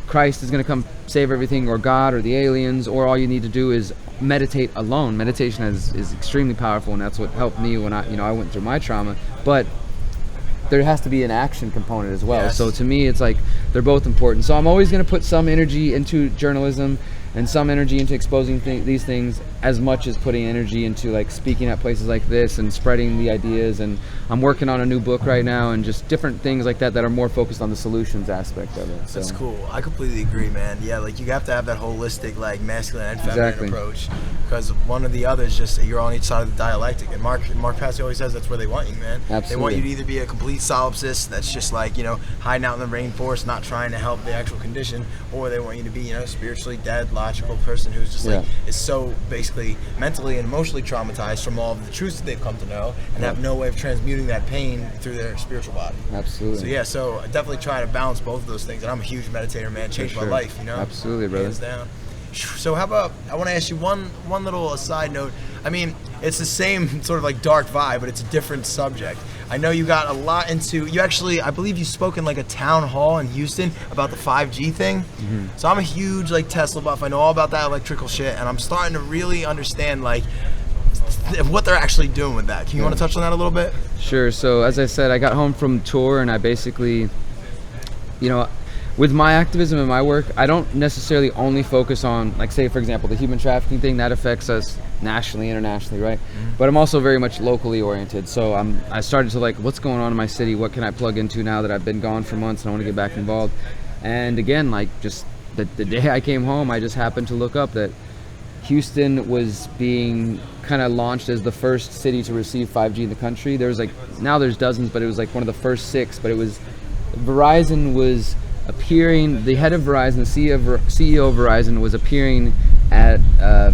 Christ is going to come save everything, or God, or the aliens, or all you need to do is meditate alone. Meditation is extremely powerful, and that's what helped me when I went through my trauma. But there has to be an action component as well. Yes. So to me, it's like they're both important. So I'm always going to put some energy into journalism and some energy into exposing these things, as much as putting energy into like speaking at places like this and spreading the ideas. And I'm working on a new book right now, and just different things like that are more focused on the solutions aspect of it. So. That's cool. I completely agree, man. Yeah, like you have to have that holistic, like masculine and feminine approach, because one or the other is just you're on each side of the dialectic. And Mark Passy always says that's where they want you, man. Absolutely. They want you to either be a complete solipsist that's just like hiding out in the rainforest, not trying to help the actual condition, or they want you to be spiritually dead, logical person who's just like is so basically mentally and emotionally traumatized from all of the truths that they've come to know, and have no way of transmuting that pain through their spiritual body. Absolutely. So I definitely try to balance both of those things, and I'm a huge meditator, man. Changed my life, Absolutely, brother. Hands down. So how about, I want to ask you one little aside note. I mean, it's the same sort of like dark vibe, but it's a different subject. I know you got a lot into, I believe you spoke in like a town hall in Houston about the 5G thing. Mm-hmm. So I'm a huge like Tesla buff. I know all about that electrical shit, and I'm starting to really understand like what they're actually doing with that. Can you want to touch on that a little bit? Sure. So as I said, I got home from tour, and I basically, with my activism and my work, I don't necessarily only focus on, like, say, for example, the human trafficking thing that affects us nationally, internationally, right? Mm-hmm. But I'm also very much locally oriented. So I started to like, what's going on in my city? What can I plug into now that I've been gone for months and I want to get back involved? And again, like just the day I came home, I just happened to look up that Houston was being kind of launched as the first city to receive 5G in the country. There was now there's dozens, but it was like one of the first 6. But it was, Verizon was appearing, the head of Verizon, the CEO of Verizon was appearing at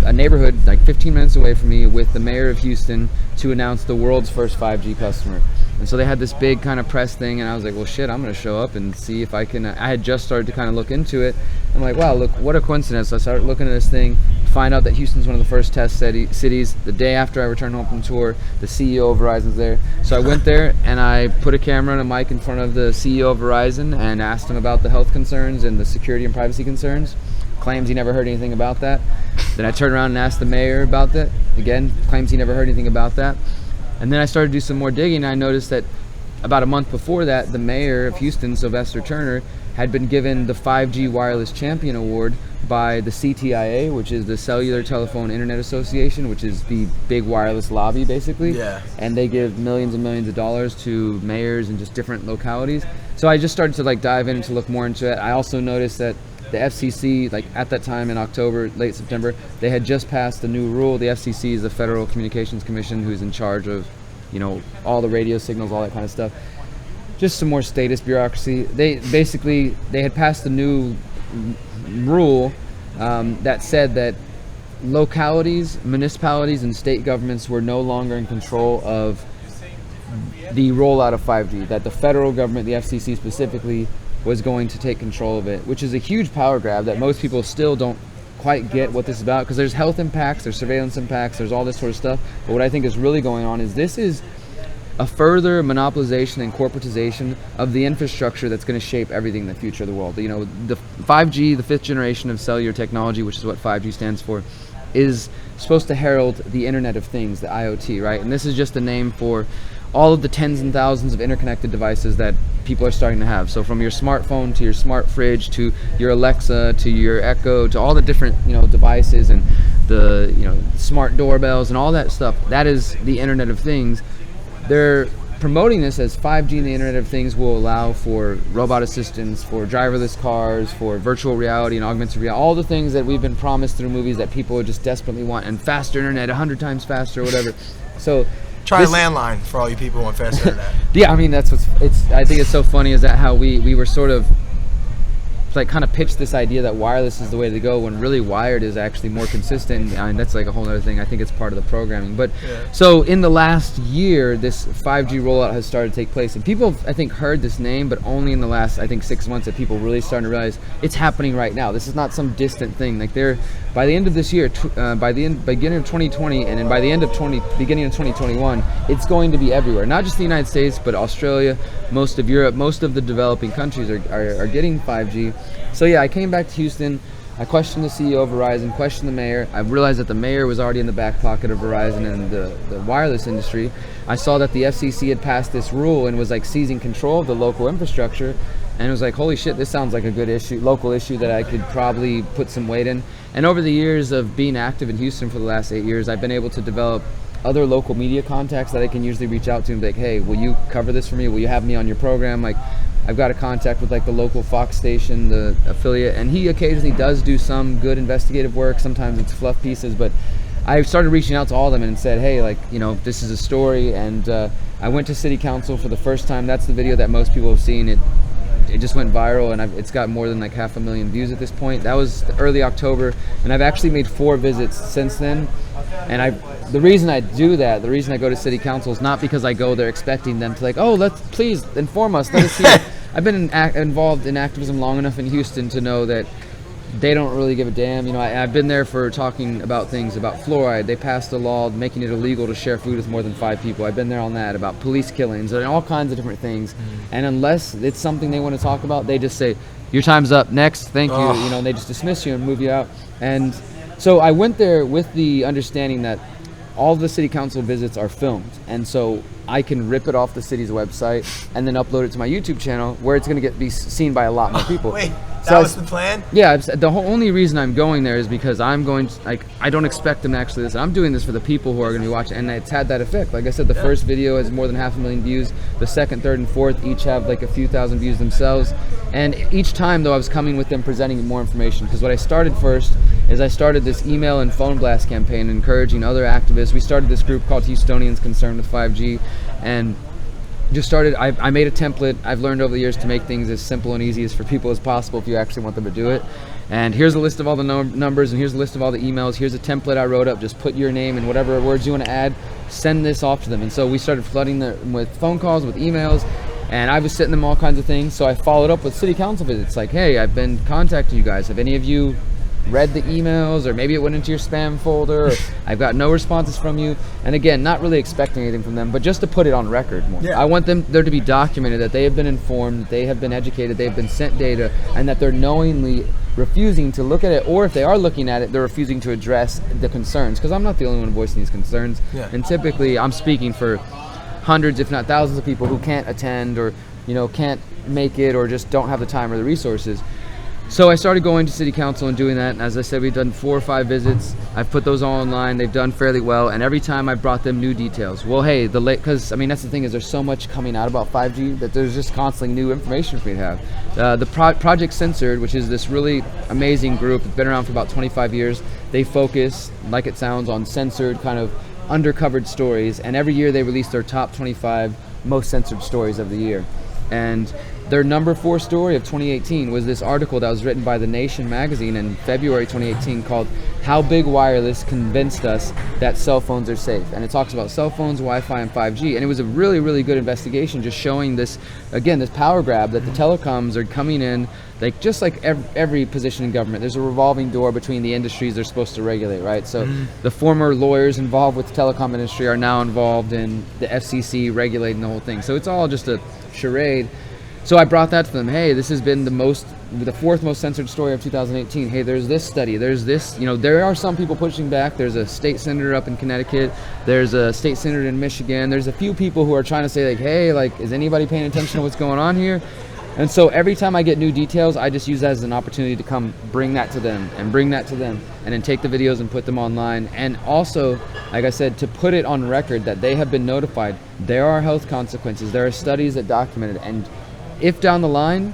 a neighborhood like 15 minutes away from me with the mayor of Houston to announce the world's first 5G customer. And so they had this big kind of press thing, and I was like, well shit, I'm going to show up and see if I can. I had just started to kind of look into it. I'm like, wow, look, what a coincidence. I started looking at this thing, find out that Houston's one of the first test cities. The day after I returned home from tour, the CEO of Verizon's there. So I went there and I put a camera and a mic in front of the CEO of Verizon and asked him about the health concerns and the security and privacy concerns. Claims he never heard anything about that. Then I turned around and asked the mayor about that. Again, claims he never heard anything about that. And then I started to do some more digging, and I noticed that about a month before that, the mayor of Houston, Sylvester Turner, had been given the 5G Wireless Champion Award by the CTIA, which is the Cellular Telephone Internet Association, which is the big wireless lobby, basically. Yeah. And they give millions and millions of dollars to mayors in just different localities. So I just started to like dive in and to look more into it. I also noticed that the FCC, like at that time in October, late September, they had just passed a new rule. The FCC is the Federal Communications Commission, who's in charge of, all the radio signals, all that kind of stuff. Just some more statist bureaucracy. They had passed a new rule that said that localities, municipalities, and state governments were no longer in control of the rollout of 5G. That the federal government, the FCC specifically, was going to take control of it, which is a huge power grab that most people still don't quite get what this is about, because there's health impacts, there's surveillance impacts, there's all this sort of stuff. But what I think is really going on is this is a further monopolization and corporatization of the infrastructure that's going to shape everything in the future of the world. The 5G, the 5th generation of cellular technology, which is what 5G stands for, is supposed to herald the Internet of Things, the IoT, right? And this is just a name for all of the tens and thousands of interconnected devices that people are starting to have. So from your smartphone to your smart fridge to your Alexa to your Echo to all the different devices and the smart doorbells and all that stuff, that is the Internet of Things. They're promoting this as 5G and the Internet of Things will allow for robot assistants, for driverless cars, for virtual reality and augmented reality, all the things that we've been promised through movies that people just desperately want, and faster internet, 100 times faster or whatever. So try a landline for all you people who want faster internet. Yeah, I mean, I think it's so funny is that how we were sort of like kind of pitched this idea that wireless is the way to go, when really wired is actually more consistent. I mean, that's like a whole other thing. I think it's part of the programming. But so in the last year, this 5G rollout has started to take place, and people have, I think, heard this name, but only in the last, I think, 6 months that people really starting to realize it's happening right now. This is not some distant thing. Like they're, by the end of this year, by the beginning of 2020, and then by the end of beginning of 2021, it's going to be everywhere. Not just the United States, but Australia, most of Europe, most of the developing countries are getting 5G. So yeah, I came back to Houston. I questioned the CEO of Verizon, questioned the mayor. I realized that the mayor was already in the back pocket of Verizon and the wireless industry. I saw that the FCC had passed this rule and was like seizing control of the local infrastructure. And it was like, holy shit, this sounds like a good issue, local issue that I could probably put some weight in. And over the years of being active in Houston for the last 8 years, I've been able to develop other local media contacts that I can usually reach out to and be like, hey, will you cover this for me? Will you have me on your program? Like, I've got a contact with like the local Fox station, the affiliate, and he occasionally does do some good investigative work. Sometimes it's fluff pieces, but I started reaching out to all of them and said, hey, like, you know, this is a story. And I went to city council for the first time. That's the video that most people have seen. It just went viral, and it's got more than like 500,000 views at this point. That was early October, and I've actually made 4 visits since then. And the reason I do that, the reason I go to city council is not because I go there expecting them to like, oh, please inform us, let us hear. I've been involved in activism long enough in Houston to know that they don't really give a damn. You know, I've been there for talking about things about fluoride. They passed a law making it illegal to share food with more than 5 people. I've been there on that, about police killings and all kinds of different things. And unless it's something they want to talk about, they just say, your time's up, next, thank you. You know, and they just dismiss you and move you out. And so I went there with the understanding that all of the city council visits are filmed, and so I can rip it off the city's website and then upload it to my YouTube channel, where it's going to be seen by a lot more people. Wait, that was the plan? Yeah, the only reason I'm going there is because I'm going to, like, I don't expect them to actually listen. I'm doing this for the people who are going to be watching, and it's had that effect. Like I said, the first video has more than 500,000 views. The second, third, and fourth each have like a few thousand views themselves. And each time, though, I was coming with them presenting more information, because what I started first is I started this email and phone blast campaign encouraging other activists. We started this group called Houstonians Concerned with 5G, and just started, I made a template. I've learned over the years to make things as simple and easy as for people as possible if you actually want them to do it. And here's a list of all the numbers, and here's a list of all the emails. Here's a template I wrote up. Just put your name and whatever words you want to add, send this off to them. And so we started flooding them with phone calls, with emails, and I was sending them all kinds of things. So I followed up with city council visits, like, hey, I've been contacting you guys. Have any of you read the emails? Or maybe it went into your spam folder, or I've got no responses from you. And again, not really expecting anything from them, but just to put it on record more. I want there to be documented that they have been informed, that they have been educated, they've been sent data, and that they're knowingly refusing to look at it, or if they are looking at it, they're refusing to address the concerns, because I'm not the only one voicing these concerns. And typically I'm speaking for hundreds, if not thousands, of people who can't attend, or, you know, can't make it, or just don't have the time or the resources. So I started going to city council and doing that, and as I said, we've done 4 or 5 visits. I've put those all online. They've done fairly well, and every time I brought them new details. Well, hey, because I mean, that's the thing, is there's so much coming out about 5G that there's just constantly new information for me to have. The Project Censored, which is this really amazing group, it's been around for about 25 years. They focus, like it sounds, on censored, kind of undercovered stories, and every year they release their top 25 most censored stories of the year. And their number 4 story of 2018 was this article that was written by The Nation magazine in February 2018 called How Big Wireless Convinced Us That Cell Phones Are Safe. And it talks about cell phones, Wi-Fi, and 5G. And it was a really, really good investigation, just showing this, again, this power grab that the telecoms are coming in, like just like every position in government. There's a revolving door between the industries they're supposed to regulate, right? So the former lawyers involved with the telecom industry are now involved in the FCC regulating the whole thing. So it's all just a charade. So I brought that to them. Hey, this has been the 4th most censored story of 2018. Hey, there's this study. There's this, you know, there are some people pushing back. There's a state senator up in Connecticut. There's a state senator in Michigan. There's a few people who are trying to say, like, hey, like, is anybody paying attention to what's going on here? And so every time I get new details, I just use that as an opportunity to come bring that to them and bring that to them, and then take the videos and put them online. And also, like I said, to put it on record that they have been notified. There are health consequences. There are studies that document it. And if down the line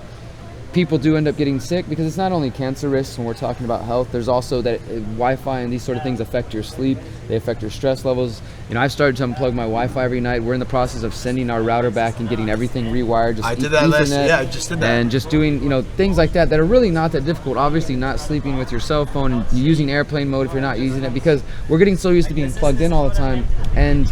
people do end up getting sick, because it's not only cancer risks when we're talking about health. There's also that Wi-Fi and these sort of things affect your sleep. They affect your stress levels. I've started to unplug my Wi-Fi every night. We're in the process of sending our router back and getting everything rewired. Just I did that last year. Yeah, I just did that. And just doing, things like that are really not that difficult. Obviously, not sleeping with your cell phone and using airplane mode if you're not using it, because we're getting so used to being plugged in all the time. And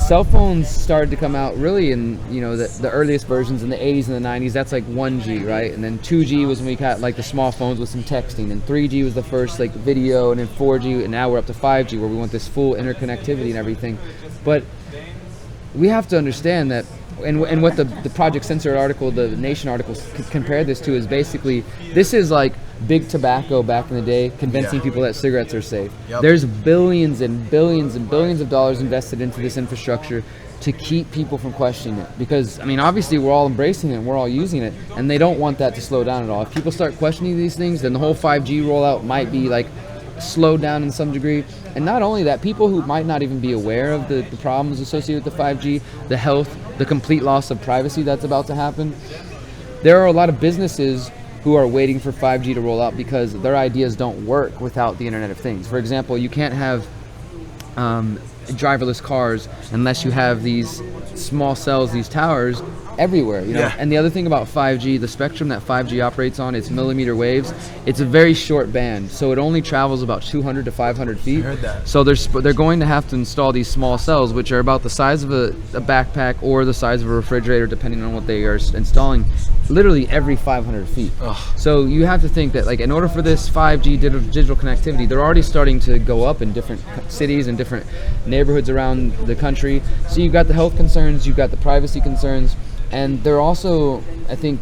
cell phones started to come out really in the earliest versions in the 80s and the 90s. That's like 1G, right? And then 2G was when we got like the small phones with some texting, and 3G was the first like video, and then 4G, and now we're up to 5G where we want this full interconnectivity and everything. But we have to understand that, and what the Project Censored article, the Nation article, compared this to is basically, this is like big tobacco back in the day convincing people that cigarettes are safe. Yep. There's billions and billions and billions of dollars invested into this infrastructure to keep people from questioning it, because obviously we're all embracing it and we're all using it, and they don't want that to slow down at all. If people start questioning these things, then the whole 5G rollout might be like slowed down in some degree. And not only that, people who might not even be aware of the problems associated with the 5G, the health, the complete loss of privacy that's about to happen. There are a lot of businesses who are waiting for 5G to roll out because their ideas don't work without the Internet of Things. For example, you can't have driverless cars unless you have these small cells, these towers everywhere, Yeah. And the other thing about 5G, the spectrum that 5G operates on, it's millimeter waves. It's a very short band, so it only travels about 200 to 500 feet. I heard that. So they're going to have to install these small cells, which are about the size of a backpack or the size of a refrigerator, depending on what they are installing, literally every 500 feet. Ugh. So you have to think that, like, in order for this 5G digital connectivity, they're already starting to go up in different cities and different neighborhoods around the country. So you've got the health concerns, you've got the privacy concerns, and they're also, I think,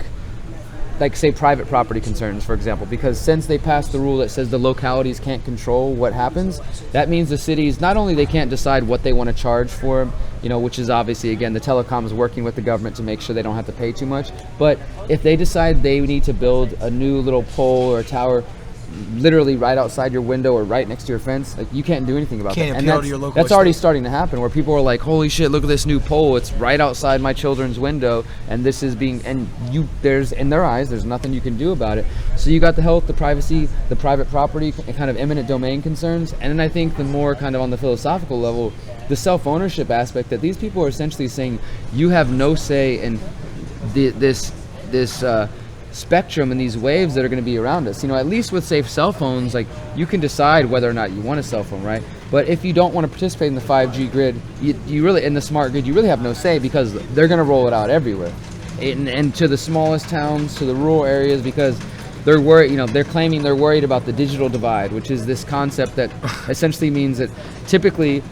like, say, private property concerns, for example, because since they passed the rule that says the localities can't control what happens, that means the cities, not only they can't decide what they want to charge for, which is obviously, again, the telecoms working with the government to make sure they don't have to pay too much, but if they decide they need to build a new little pole or a tower literally right outside your window or right next to your fence, like, you can't do anything about Can't that. appeal to your local That's already estate. starting to happen, where people are like, holy shit, look at this new pole, it's right outside my children's window, and this is being, and there's, in their eyes, there's nothing you can do about it. So you got the health, the privacy, the private property, and kind of eminent domain concerns, and then I think the more kind of on the philosophical level, the self-ownership aspect, that these people are essentially saying you have no say in this spectrum and these waves that are going to be around us. At least with, say, cell phones, like, you can decide whether or not you want a cell phone, right? But if you don't want to participate in the 5G grid, you really, in the smart grid, you really have no say, because they're going to roll it out everywhere, and to the smallest towns, to the rural areas, because they're worried, they're claiming they're worried about the digital divide, which is this concept that essentially means that typically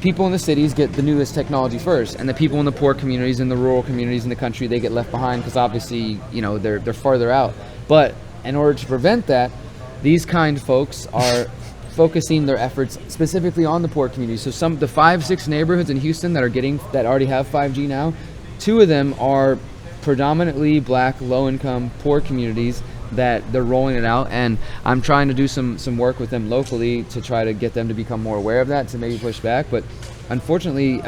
people in the cities get the newest technology first, and the people in the poor communities and the rural communities in the country, they get left behind, because obviously, they're farther out. But in order to prevent that, these kind folks are focusing their efforts specifically on the poor communities. So the 5-6 neighborhoods in Houston that already have 5G now, 2 of them are predominantly black, low-income, poor communities that they're rolling it out, and I'm trying to do some work with them locally to try to get them to become more aware of that, to maybe push back. But unfortunately,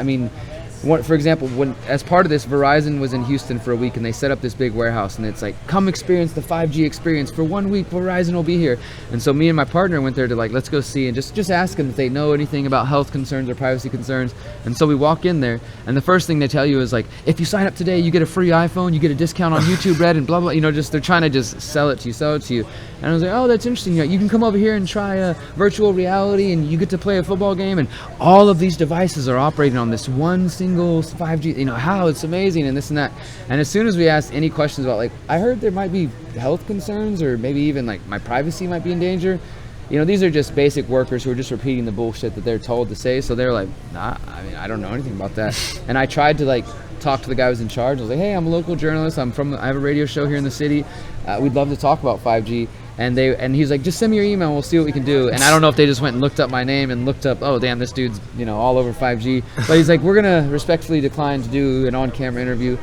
for example, when as part of this, Verizon was in Houston for a week, and they set up this big warehouse, and it's like, come experience the 5G experience for 1 week. Verizon will be here. And so me and my partner went there to, like, let's go see and just ask them if they know anything about health concerns or privacy concerns. And so we walk in there, and the first thing they tell you is, like, if you sign up today, you get a free iPhone, you get a discount on YouTube Red, and blah blah. They're trying to just sell it to you. And I was like, oh, that's interesting. You can come over here and try virtual reality, and you get to play a football game, and all of these devices are operating on this one single 5G. How it's amazing, and this and that. And as soon as we asked any questions about, like, I heard there might be health concerns, or maybe even, like, my privacy might be in danger. These are just basic workers who are just repeating the bullshit that they're told to say. So they're like, nah, I don't know anything about that. And I tried to, like, talk to the guy who was in charge. I was like, hey, I'm a local journalist. I have a radio show here in the city. We'd love to talk about 5G. And he's like, just send me your email, we'll see what we can do. And I don't know if they just went and looked up my name and looked up, oh damn, this dude's all over 5G. But he's like, we're gonna respectfully decline to do an on-camera interview.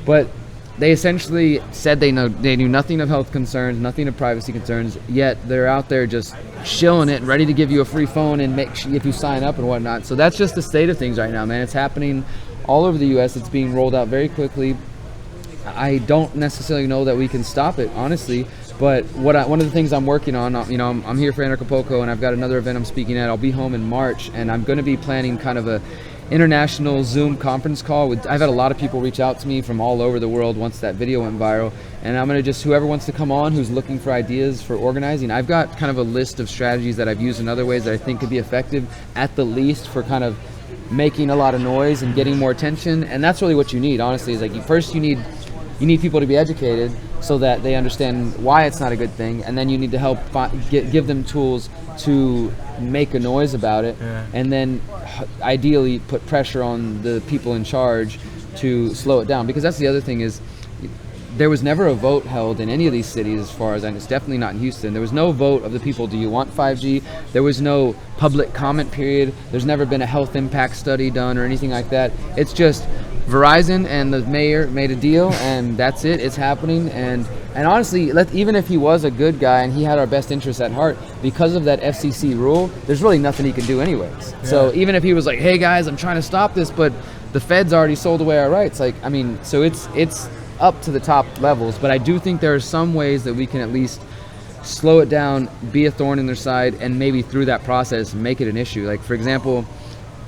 But they essentially said they knew nothing of health concerns, nothing of privacy concerns, yet they're out there just shilling it, ready to give you a free phone and make sure if you sign up and whatnot. So that's just the state of things right now, man. It's happening all over the U.S. It's being rolled out very quickly. I don't necessarily know that we can stop it, honestly. But one of the things I'm working on, I'm here for Anarchapulco, and I've got another event I'm speaking at. I'll be home in March, and I'm going to be planning kind of a international Zoom conference call. I've had a lot of people reach out to me from all over the world once that video went viral, and I'm going to just, whoever wants to come on who's looking for ideas for organizing, I've got kind of a list of strategies that I've used in other ways that I think could be effective, at the least for kind of making a lot of noise and getting more attention. And that's really what you need, honestly, is like first you need people to be educated so that they understand why it's not a good thing, and then you need to help give them tools to make a noise about it, and then ideally put pressure on the people in charge to slow it down. Because that's the other thing, is there was never a vote held in any of these cities, as far as I know. It's definitely not in Houston. There was no vote of the people, do you want 5G? There was no public comment period. There's never been a health impact study done or anything like that. It's just Verizon and the mayor made a deal, and that's it. It's happening. And honestly, even if he was a good guy and he had our best interests at heart, because of that FCC rule, there's really nothing he can do anyways. Yeah. So even if he was like, hey guys, I'm trying to stop this, but the feds already sold away our rights, like, I mean, so it's up to the top levels. But I do think there are some ways that we can at least slow it down, be a thorn in their side, and maybe through that process make it an issue. Like, for example,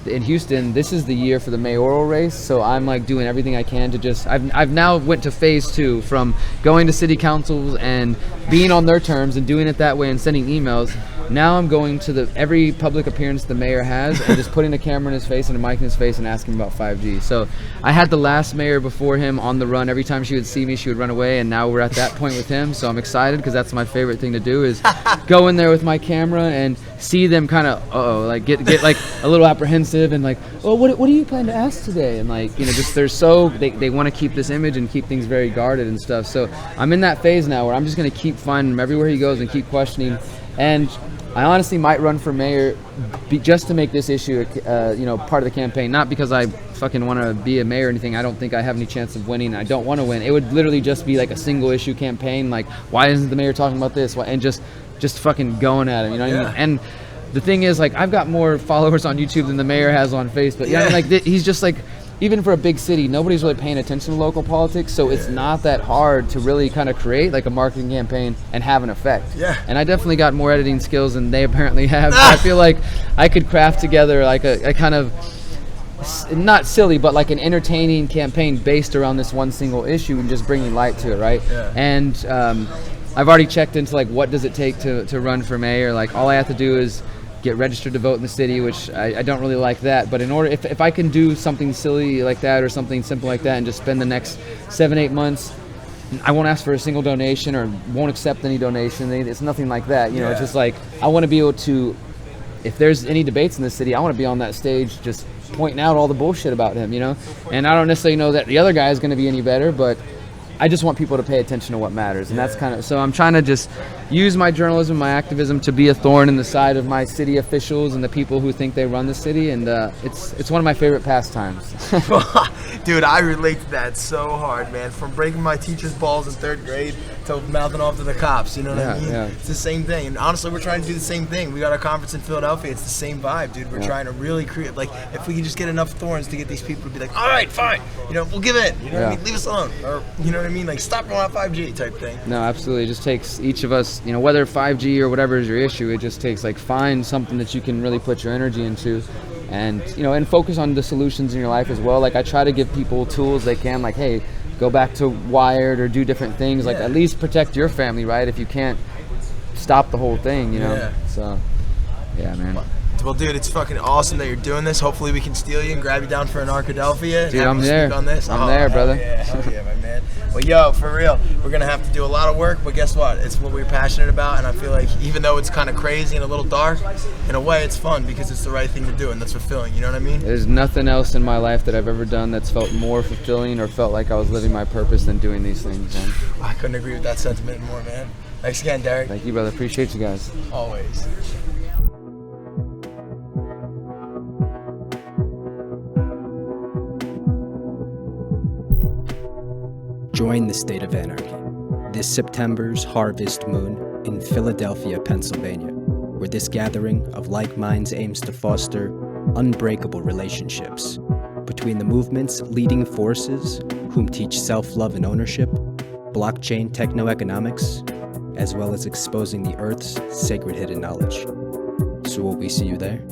in Houston, this is the year for the mayoral race, so I'm like doing everything I can to just, I've now went to phase 2, from going to city councils and being on their terms and doing it that way and sending emails. Now I'm going to every public appearance the mayor has and just putting a camera in his face and a mic in his face and asking about 5G. So I had the last mayor before him on the run. Every time she would see me, she would run away, and now we're at that point with him. So I'm excited, because that's my favorite thing to do, is go in there with my camera and see them kind of like get like a little apprehensive and like, oh, what do you plan to ask today? And like, just they want to keep this image and keep things very guarded and stuff. So I'm in that phase now where I'm just going to keep finding him everywhere he goes and keep questioning. And I honestly might run for mayor just to make this issue, part of the campaign. Not because I fucking want to be a mayor or anything. I don't think I have any chance of winning. I don't want to win. It would literally just be like a single issue campaign. Like, why isn't the mayor talking about this? And just fucking going at him. You know what I mean? And the thing is, like, I've got more followers on YouTube than the mayor has on Facebook. Yeah. Like, he's just like, even for a big city, nobody's really paying attention to local politics, so it's not that hard to really kind of create like a marketing campaign and have an effect. Yeah. And I definitely got more editing skills than they apparently have. I feel like I could craft together like a kind of, not silly, but like an entertaining campaign based around this one single issue and just bringing light to it, right? Yeah. And I've already checked into like, what does it take to run for mayor? Like, all I have to do is get registered to vote in the city, which I don't really like that. But in order, if I can do something silly like that or something simple like that and just spend the next 7-8 months, I won't ask for a single donation or won't accept any donation. It's nothing like that. It's just like, I want to be able to, if there's any debates in the city, I want to be on that stage just pointing out all the bullshit about him, And I don't necessarily know that the other guy is going to be any better, but I just want people to pay attention to what matters. And that's kind of, so I'm trying to just use my journalism, my activism to be a thorn in the side of my city officials and the people who think they run the city. And it's one of my favorite pastimes. Dude, I relate to that so hard, man. From breaking my teacher's balls in 3rd grade to mouthing off to the cops, you know what I mean? Yeah. It's the same thing. And honestly, we're trying to do the same thing. We got a conference in Philadelphia. It's the same vibe, dude. We're trying to really create, like, if we can just get enough thorns to get these people to be like, all right, fine, we'll give in. You know what I mean? Leave us alone. Or, you know what I mean? Like, stop going on 5G type thing. No, absolutely. It just takes each of us, whether 5G or whatever is your issue, it just takes, like, find something that you can really put your energy into. And and focus on the solutions in your life as well. Like, I try to give people tools they can, like, hey, go back to Wired or do different things. Like, at least protect your family, right? If you can't stop the whole thing, So, yeah, man. Well, dude, it's fucking awesome that you're doing this. Hopefully we can steal you and grab you down for Anarchadelphia. Dude, I'm there. On this. I'm there, brother. Hell yeah, my man. Well, yo, for real, we're going to have to do a lot of work, but guess what? It's what we're passionate about, and I feel like even though it's kind of crazy and a little dark, in a way it's fun because it's the right thing to do, and that's fulfilling, you know what I mean? There's nothing else in my life that I've ever done that's felt more fulfilling or felt like I was living my purpose than doing these things, man. I couldn't agree with that sentiment more, man. Thanks again, Derrick. Thank you, brother. Appreciate you guys. Always. Join the State of Anarchy this September's Harvest Moon in Philadelphia, Pennsylvania, where this gathering of like minds aims to foster unbreakable relationships between the movement's leading forces, whom teach self-love and ownership, blockchain techno-economics, as well as exposing the Earth's sacred hidden knowledge. So will we see you there?